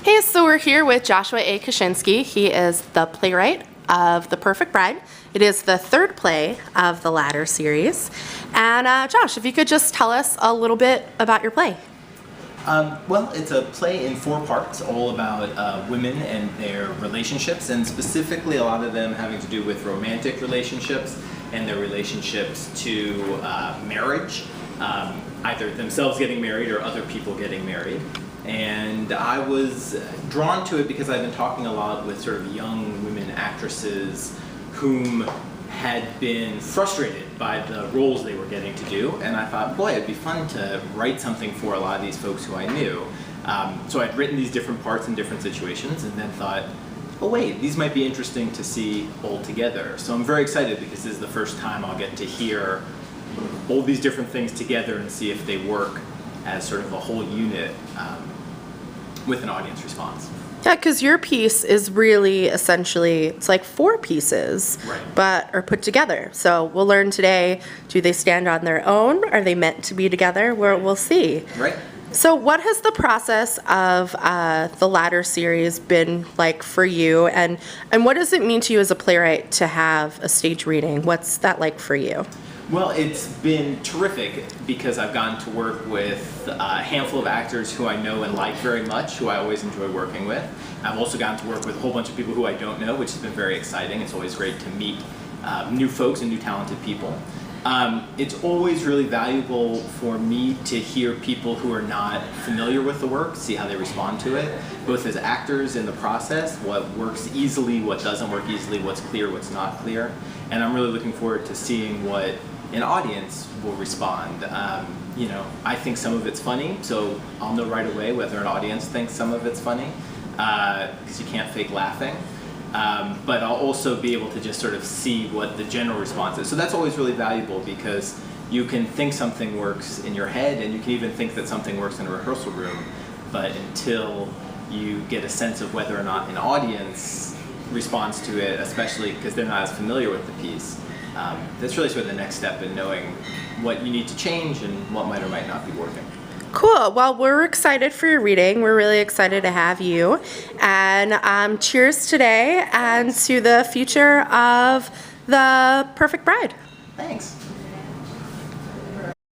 Hey, so we're here with Joshua A. Kashinsky. He is the playwright of The Perfect Bride. It is the third play of the latter series. And Josh, if you could just tell us a little bit about your play. Well, it's a play in 4 parts, all about women and their relationships, and specifically a lot of them having to do with romantic relationships and their relationships to marriage, either themselves getting married or other people getting married. And I was drawn to it because I've been talking a lot with sort of young women actresses whom had been frustrated by the roles they were getting to do, and I thought, boy, it'd be fun to write something for a lot of these folks who I knew. So I'd written these different parts in different situations, and then thought, oh wait, these might be interesting to see all together. So I'm very excited because this is the first time I'll get to hear all these different things together and see if they work as sort of a whole unit with an audience response. Yeah, because your piece is really essentially, it's like 4 pieces, Right. but are put together. So we'll learn today, do they stand on their own? Are they meant to be together? We'll see. Right. So what has the process of the latter series been like for you? And what does it mean to you as a playwright to have a stage reading? What's that like for you? Well, it's been terrific because I've gotten to work with a handful of actors who I know and like very much, who I always enjoy working with. I've also gotten to work with a whole bunch of people who I don't know, which has been very exciting. It's always great to meet new folks and new talented people. It's always really valuable for me to hear people who are not familiar with the work, see how they respond to it, both as actors in the process, what works easily, what doesn't work easily, what's clear, what's not clear. And I'm really looking forward to seeing what an audience will respond. You know, I think some of it's funny, so I'll know right away whether an audience thinks some of it's funny, because you can't fake laughing. But I'll also be able to just sort of see what the general response is. So that's always really valuable because you can think something works in your head, and you can even think that something works in a rehearsal room, but until you get a sense of whether or not an audience responds to it, especially because they're not as familiar with the piece, that's really sort of the next step in knowing what you need to change and what might or might not be working. Cool. Well, we're excited for your reading. We're really excited to have you. And cheers today and to the future of The Perfect Bride. Thanks.